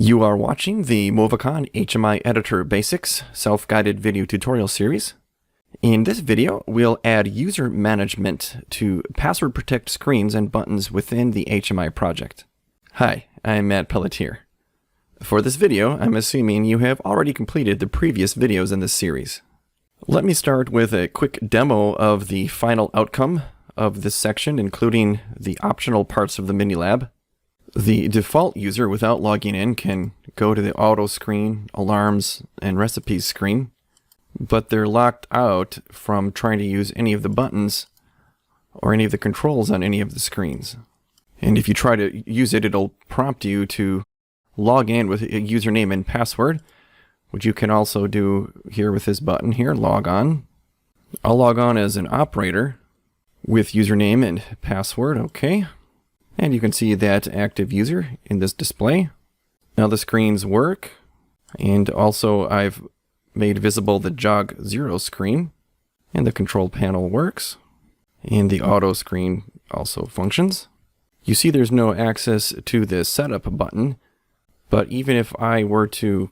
You are watching the Movicon HMI Editor Basics self-guided video tutorial series. In this video, we'll add user management to password protect screens and buttons within the HMI project. Hi, I'm Matt Pelletier. For this video, I'm assuming you have already completed the previous videos in this series. Let me start with a quick demo of the final outcome of this section, including the optional parts of the mini lab. The default user without logging in can go to the auto screen, alarms, and recipes screen, but they're locked out from trying to use any of the buttons or any of the controls on any of the screens. And if you try to use it, it'll prompt you to log in with a username and password, which you can also do here with this button here, log on. I'll log on as an operator with username and password, okay. And you can see that active user in this display. Now the screens work, and also I've made visible the jog 0 screen, and the control panel works, and the auto screen also functions. You see there's no access to the setup button, but even if I were to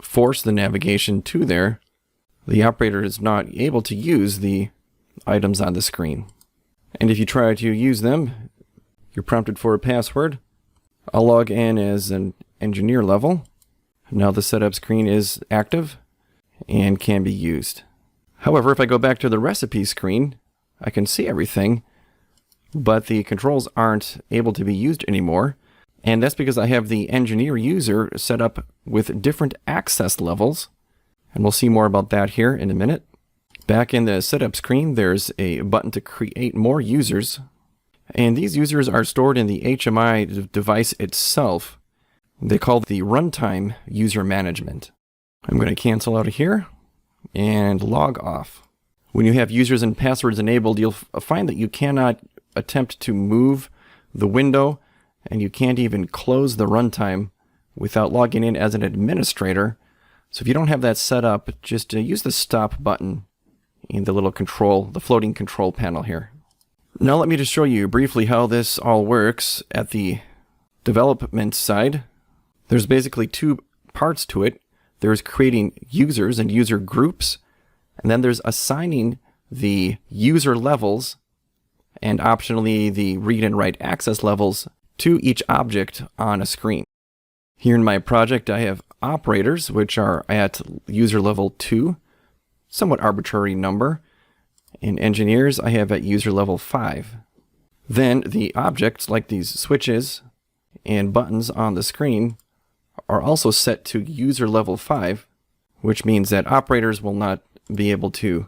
force the navigation to there, the operator is not able to use the items on the screen. And if you try to use them, you're prompted for a password. I'll log in as an engineer level. Now the setup screen is active and can be used. However, if I go back to the recipe screen, I can see everything, but the controls aren't able to be used anymore. And that's because I have the engineer user set up with different access levels. And we'll see more about that here in a minute. Back in the setup screen, there's a button to create more users. And these users are stored in the HMI device itself. They call the Runtime user management. I'm going to cancel out of here and log off. When you have users and passwords enabled, you'll find that you cannot attempt to move the window, and you can't even close the runtime without logging in as an administrator. So if you don't have that set up, just use the stop button in the little control, the floating control panel here. Now let me just show you briefly how this all works at the development side. There's basically two parts to it. There's creating users and user groups, and then there's assigning the user levels and optionally the read and write access levels to each object on a screen. Here in my project I have operators, which are at user level 2, somewhat arbitrary number. In engineers, I have at user level 5. Then the objects, like these switches and buttons on the screen, are also set to user level 5, which means that operators will not be able to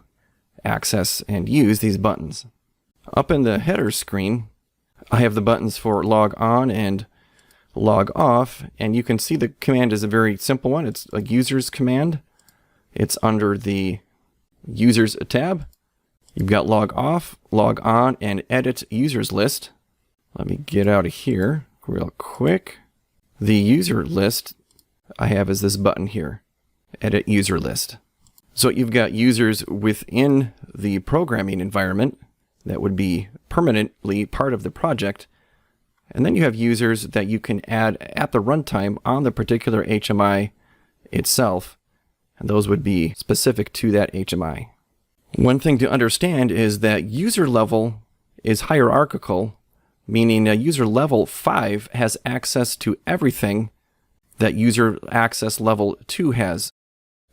access and use these buttons. Up in the header screen, I have the buttons for log on and log off, and you can see the command is a very simple one. It's a users command. It's under the users tab. You've got log off, log on, and edit users list. Let me get out of here real quick. The user list I have is this button here, edit user list. So you've got users within the programming environment that would be permanently part of the project. And then you have users that you can add at the runtime on the particular HMI itself. And those would be specific to that HMI. One thing to understand is that user level is hierarchical, meaning user level 5 has access to everything that user access level 2 has.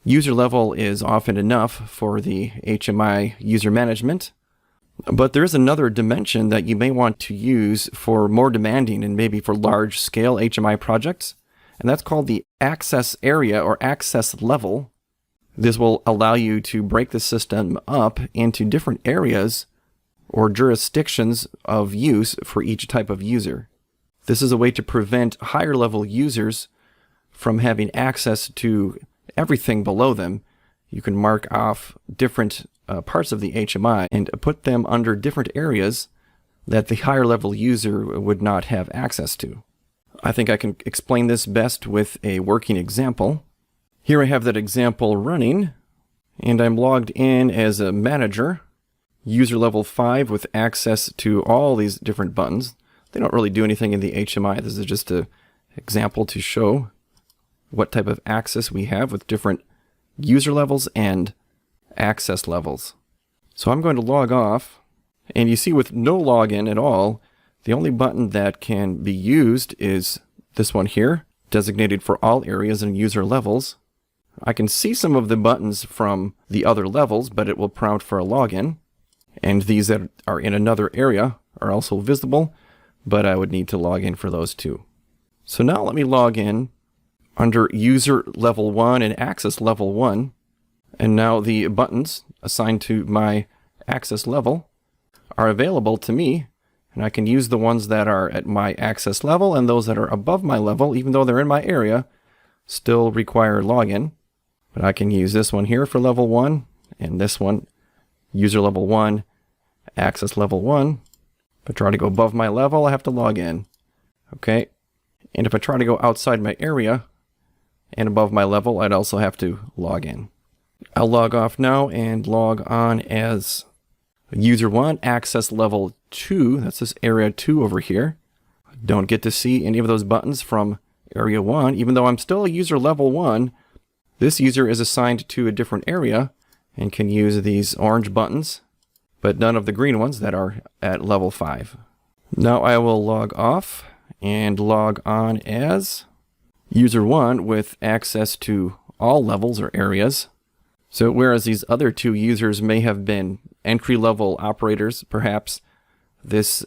User level is often enough for the HMI user management, but there is another dimension that you may want to use for more demanding and maybe for large scale HMI projects, and that's called the access area or access level. This will allow you to break the system up into different areas or jurisdictions of use for each type of user. This is a way to prevent higher level users from having access to everything below them. You can mark off different parts of the HMI and put them under different areas that the higher level user would not have access to. I think I can explain this best with a working example. Here I have that example running, and I'm logged in as a manager, user level 5 with access to all these different buttons. They don't really do anything in the HMI. This is just an example to show what type of access we have with different user levels and access levels. So I'm going to log off, and you see with no login at all, the only button that can be used is this one here, designated for all areas and user levels. I can see some of the buttons from the other levels, but it will prompt for a login. And these that are in another area are also visible, but I would need to log in for those too. So now let me log in under user level 1 and access level 1. And now the buttons assigned to my access level are available to me. And I can use the ones that are at my access level, and those that are above my level, even though they're in my area, still require login. But I can use this one here for level 1, and this one, user level 1, access level 1. If I try to go above my level, I have to log in. Okay. And if I try to go outside my area and above my level, I'd also have to log in. I'll log off now and log on as user 1, access level 2. That's this area 2 over here. Don't get to see any of those buttons from area 1. Even though I'm still a user level 1, this user is assigned to a different area and can use these orange buttons, but none of the green ones that are at level 5. Now I will log off and log on as user 1 with access to all levels or areas. So whereas these other two users may have been entry-level operators, perhaps this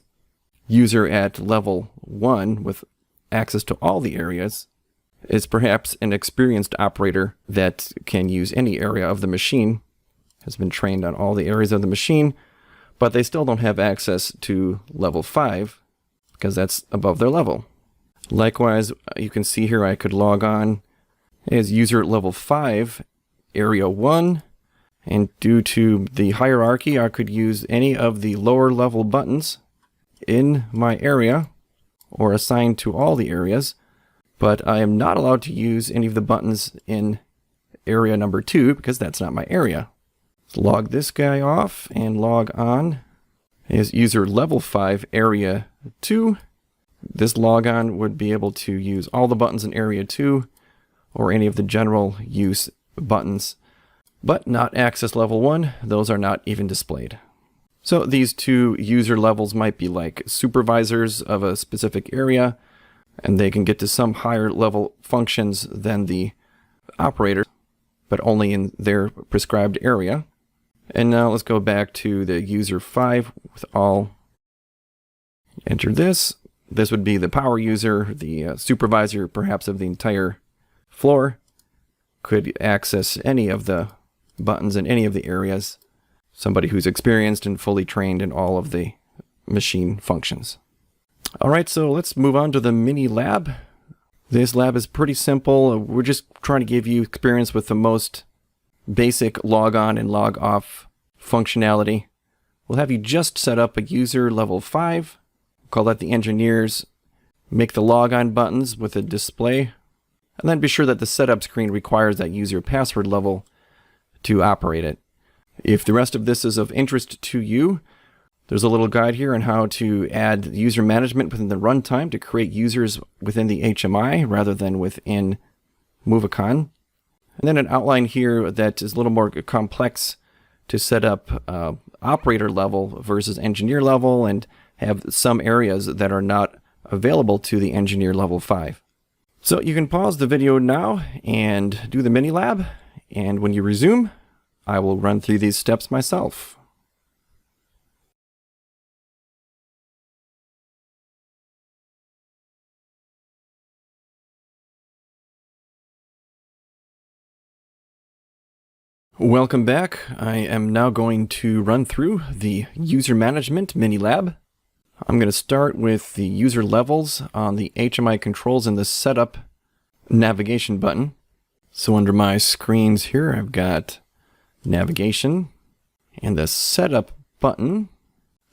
user at level 1 with access to all the areas is perhaps an experienced operator that can use any area of the machine, has been trained on all the areas of the machine, but they still don't have access to level 5 because that's above their level. Likewise, you can see here I could log on as user level 5, area 1, and due to the hierarchy, I could use any of the lower level buttons in my area or assigned to all the areas, but I am not allowed to use any of the buttons in area number 2 because that's not my area. Let's log this guy off and log on as user level 5, area 2. This logon would be able to use all the buttons in area 2 or any of the general use buttons, but not access level 1. Those are not even displayed. So these two user levels might be like supervisors of a specific area, and they can get to some higher level functions than the operator, but only in their prescribed area. And now let's go back to the user 5 with all. Enter this. This would be the power user, the supervisor perhaps of the entire floor. Could access any of the buttons in any of the areas. Somebody who's experienced and fully trained in all of the machine functions. Alright, so let's move on to the mini lab. This lab is pretty simple. We're just trying to give you experience with the most basic log on and log off functionality. We'll have you just set up a user level 5. Call that the engineers. Make the log on buttons with a display. And then be sure that the setup screen requires that user password level to operate it. If the rest of this is of interest to you, there's a little guide here on how to add user management within the runtime to create users within the HMI rather than within Movicon. And then an outline here that is a little more complex to set up operator level versus engineer level and have some areas that are not available to the engineer level 5. So you can pause the video now and do the mini lab, and when you resume, I will run through these steps myself. Welcome back. I am now going to run through the user management mini lab. I'm going to start with the user levels on the HMI controls in the setup navigation button. So under my screens here, I've got navigation and the setup button.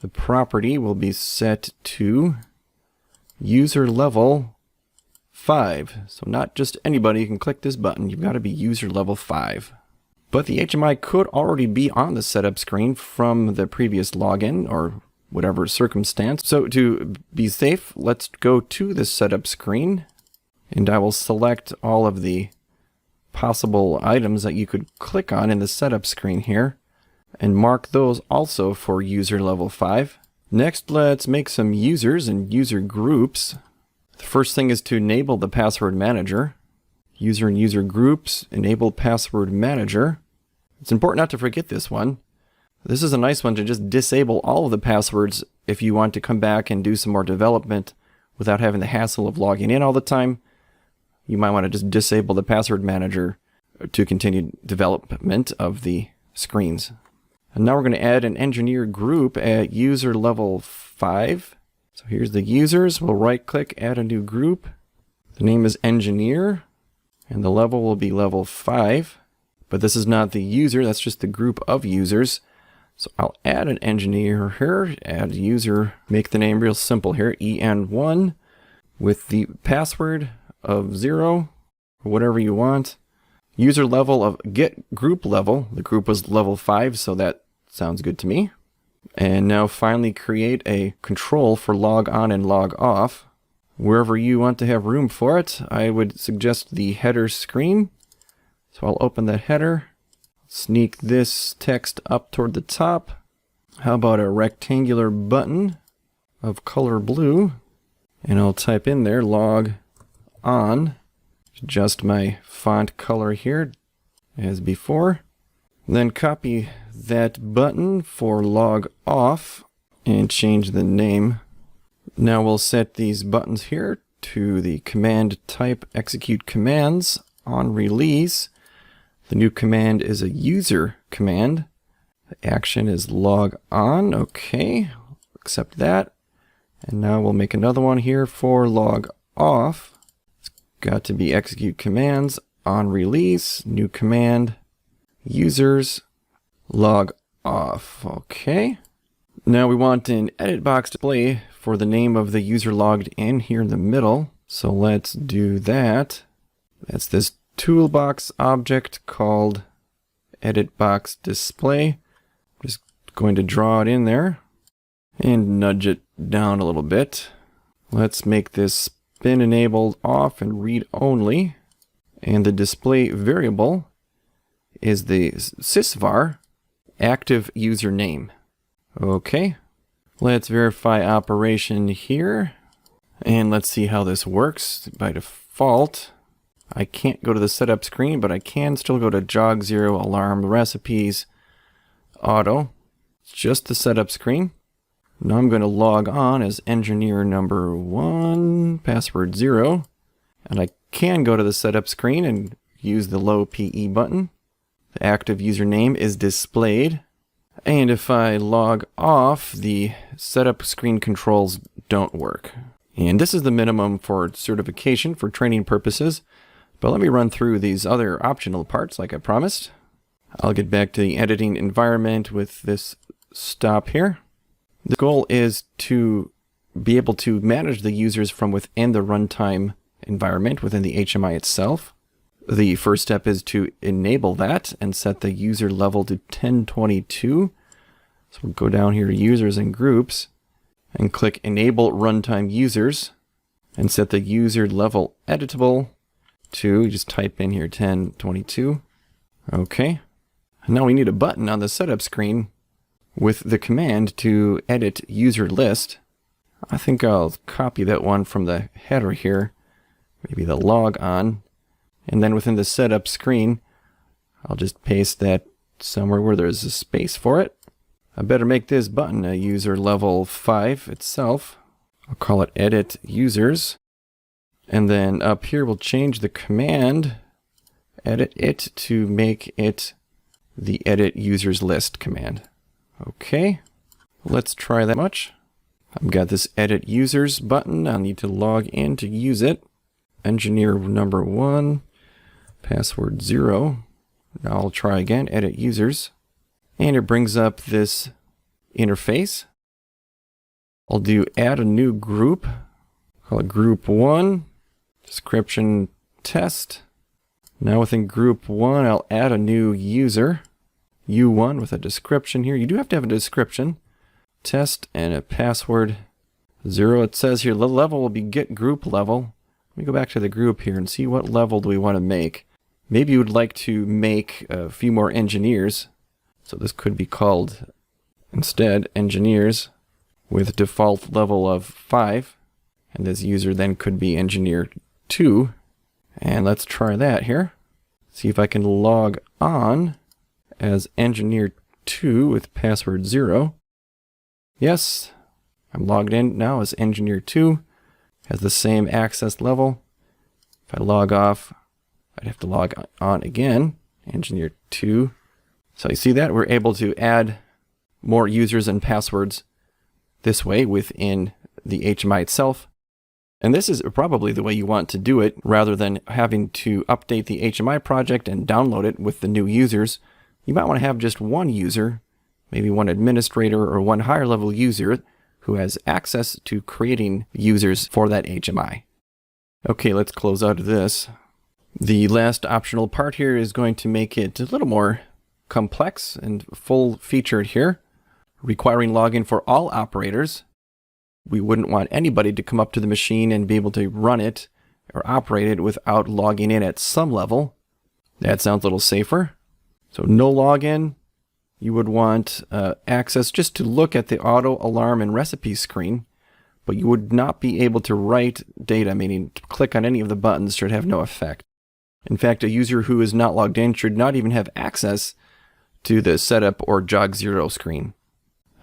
The property will be set to user level 5. So not just anybody can click this button. You've got to be user level 5. But the HMI could already be on the setup screen from the previous login or whatever circumstance. So to be safe, let's go to the setup screen And I will select all of the possible items that you could click on in the setup screen here and mark those also for user level 5. Next, let's make some users and user groups. The first thing is to enable the password manager. User and user groups, enable password manager. It's important not to forget this one. This is a nice one to just disable all of the passwords if you want to come back and do some more development without having the hassle of logging in all the time. You might want to just disable the password manager to continue development of the screens. And now we're going to add an engineer group at user level 5. So here's the users. We'll right click, add a new group. The name is engineer and the level will be level 5. But this is not the user, that's just the group of users. So I'll add an engineer here, add user, make the name real simple here, EN1 with the password of 0 or whatever you want. User level of get group level. The group was level 5, so that sounds good to me. And now finally create a control for log on and log off. Wherever you want to have room for it, I would suggest the header screen. So I'll open that header, sneak this text up toward the top. How about a rectangular button of color blue? And I'll type in there log on. Adjust my font color here as before. Then copy that button for log off and change the name. Now we'll set these buttons here to the command type execute commands on release. The new command is a user command. The action is log on. Okay, accept that. And now we'll make another one here for log off. It's got to be execute commands on release, new command, users, log off. Okay. Now we want an edit box display for the name of the user logged in here in the middle. So let's do that. That's this toolbox object called edit box display. I'm just going to draw it in there and nudge it down a little bit. Let's make this spin enabled off and read only. And the display variable is the sysvar active username. Okay, let's verify operation here. And let's see how this works. By default, I can't go to the setup screen, but I can still go to jog 0, alarm, recipes, auto. It's just the setup screen. Now I'm going to log on as engineer number 1, password 0. And I can go to the setup screen and use the low PE button. The active username is displayed. And if I log off, the setup screen controls don't work. And this is the minimum for certification for training purposes. But let me run through these other optional parts like I promised. I'll get back to the editing environment with this stop here. The goal is to be able to manage the users from within the runtime environment within the HMI itself. The first step is to enable that and set the user level to 1022. So we'll go down here to users and groups and click enable runtime users and set the user level editable to, just type in here 1022. Okay. And now we need a button on the setup screen with the command to edit user list. I think I'll copy that one from the header here, maybe the log on. And then within the setup screen, I'll just paste that somewhere where there's a space for it. I better make this button a user level 5 itself. I'll call it edit users. And then up here we'll change the command, edit it, to make it the edit users list command. Okay, let's try that much. I've got this edit users button. I'll need to log in to use it. Engineer number 1. Password 0. Now I'll try again, edit users. And it brings up this interface. I'll do add a new group. Call it group 1. Description test. Now within group 1, I'll add a new user. U1 with a description here. You do have to have a description. Test and a password 0. It says here the level will be get group level. me go back to the group here and see what level do we want to make. Maybe you would like to make a few more engineers. So this could be called instead engineers with default level of 5. And this user then could be engineer 2. And let's try that here. See if I can log on as engineer 2 with password 0. Yes, I'm logged in now as engineer 2. Has the same access level. If I log off, I'd have to log on again, engineer 2. So you see that? We're able to add more users and passwords this way within the HMI itself. And this is probably the way you want to do it, rather than having to update the HMI project and download it with the new users. You might want to have just one user, maybe one administrator or one higher level user who has access to creating users for that HMI. Okay, let's close out of this. The last optional part here is going to make it a little more complex and full-featured here, requiring login for all operators. We wouldn't want anybody to come up to the machine and be able to run it or operate it without logging in at some level. That sounds a little safer. So no login. You would want access just to look at the auto, alarm, and recipe screen, but you would not be able to write data, meaning to click on any of the buttons should have no effect. In fact, a user who is not logged in should not even have access to the setup or jog 0 screen.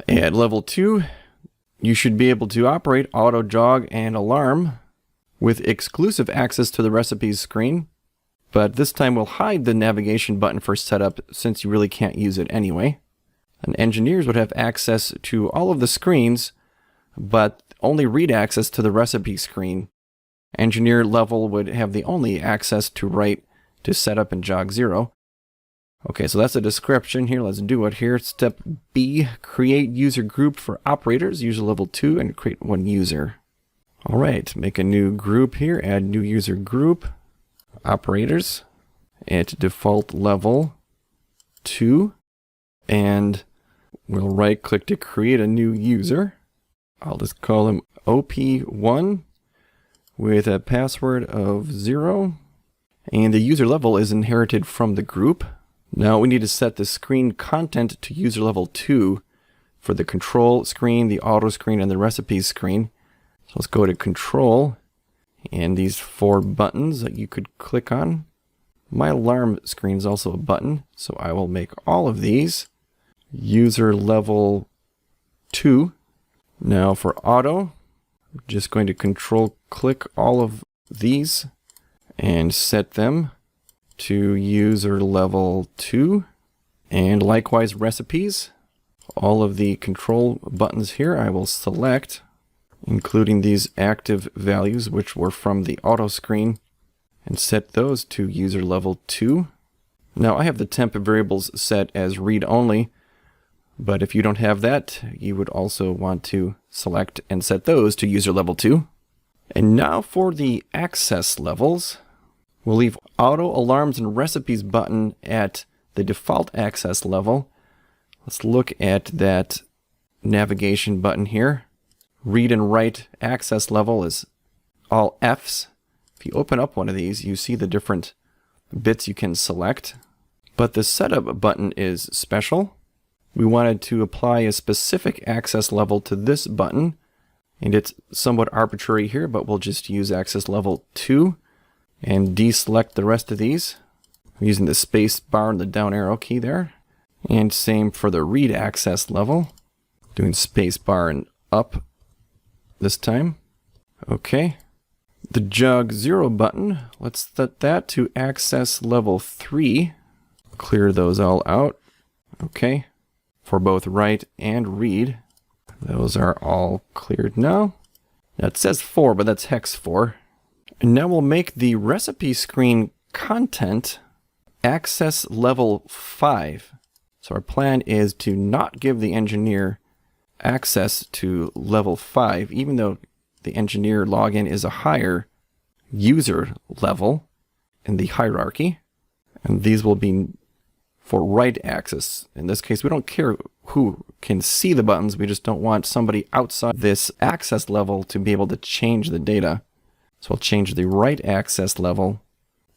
At level 2, you should be able to operate auto, jog, and alarm with exclusive access to the recipes screen, but this time we'll hide the navigation button for setup since you really can't use it anyway. And engineers would have access to all of the screens, but only read access to the recipe screen. Engineer level would have the only access to write to setup and jog 0. Okay, so that's a description here. Let's do it here. Step B, create user group for operators, user level 2, and create one user. All right, make a new group here, add new user group, operators, at default level 2, and we'll right click to create a new user. I'll just call him OP1 with a password of 0, and the user level is inherited from the group. Now we need to set the screen content to user level 2 for the control screen, the auto screen, and the recipes screen. So let's go to control, and these 4 buttons that you could click on. My alarm screen is also a button, so I will make all of these user level 2. Now for auto, I'm just going to control click all of these and set them to user level 2, and likewise recipes. All of the control buttons here I will select, including these active values which were from the auto screen, and set those to user level 2. Now I have the temp variables set as read only, but if you don't have that, you would also want to select and set those to user level 2. And now for the access levels. We'll leave auto, alarms, and recipes button at the default access level. Let's look at that navigation button here. Read and write access level is all Fs. If you open up one of these, you see the different bits you can select. But the setup button is special. We wanted to apply a specific access level to this button, and it's somewhat arbitrary here, but we'll just use access level 2. And deselect the rest of these. I'm using the space bar and the down arrow key there. And same for the read access level. Doing space bar and up this time. Okay. The jog 0 button, let's set that to access level 3. Clear those all out. Okay. For both write and read. Those are all cleared now. Now it says 4, but that's hex 4. And now we'll make the recipe screen content access level 5. So our plan is to not give the engineer access to level 5, even though the engineer login is a higher user level in the hierarchy. And these will be for write access. In this case, we don't care who can see the buttons. We just don't want somebody outside this access level to be able to change the data. So I'll change the write access level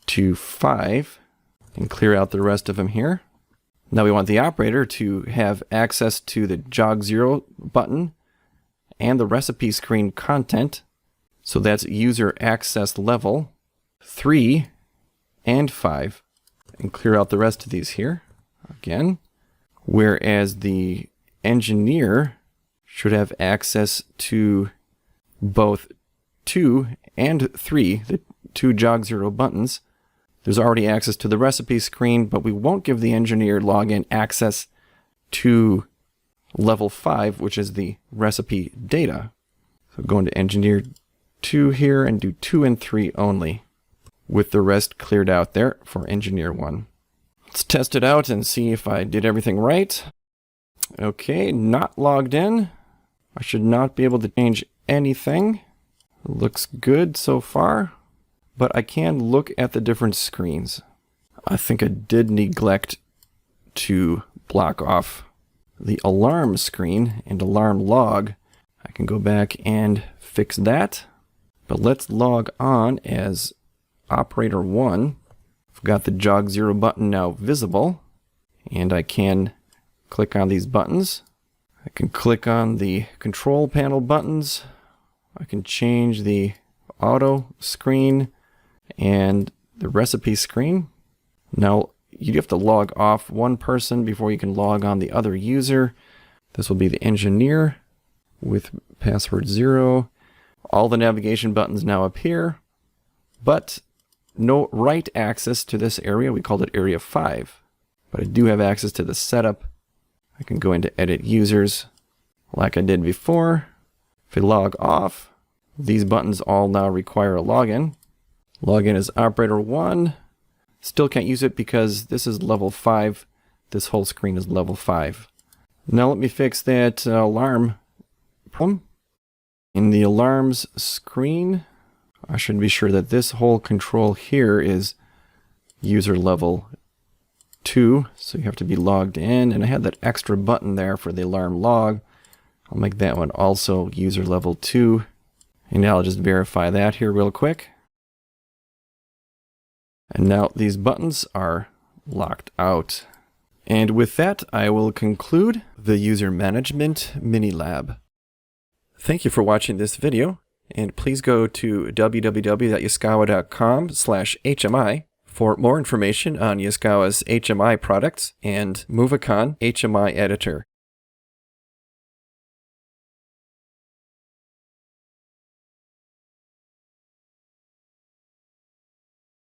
to 5 and clear out the rest of them here. Now we want the operator to have access to the jog 0 button and the recipe screen content. So that's user access level 3 and 5. And clear out the rest of these here again. Whereas the engineer should have access to both 2 and 3, the 2 jog 0 buttons. There's already access to the recipe screen, but we won't give the engineer login access to level 5, which is the recipe data. So go into engineer 2 here and do 2 and 3 only, with the rest cleared out there for engineer 1. Let's test it out and see if I did everything right. Okay, not logged in. I should not be able to change anything. Looks good so far, but I can look at the different screens. I think I did neglect to block off the alarm screen and alarm log. I can go back and fix that, but let's log on as operator 1. I've got the jog 0 button now visible, and I can click on these buttons. I can click on the control panel buttons. I can change the auto screen and the recipe screen. Now you have to log off one person before you can log on the other user. This will be the engineer with password 0. All the navigation buttons now appear, but no write access to this area. We called it area 5, but I do have access to the setup. I can go into edit users like I did before. If I log off, these buttons all now require a login. Login is operator 1. Still can't use it because this is level 5. This whole screen is level 5. Now let me fix that alarm problem. In the alarms screen, I should be sure that this whole control here is user level 2. So you have to be logged in. And I had that extra button there for the alarm log. I'll make that one also user level 2. And now I'll just verify that here real quick. And now these buttons are locked out. And with that, I will conclude the user management mini lab. Thank you for watching this video, and please go to www.yaskawa.com/HMI for more information on Yaskawa's HMI products and Movicon HMI editor.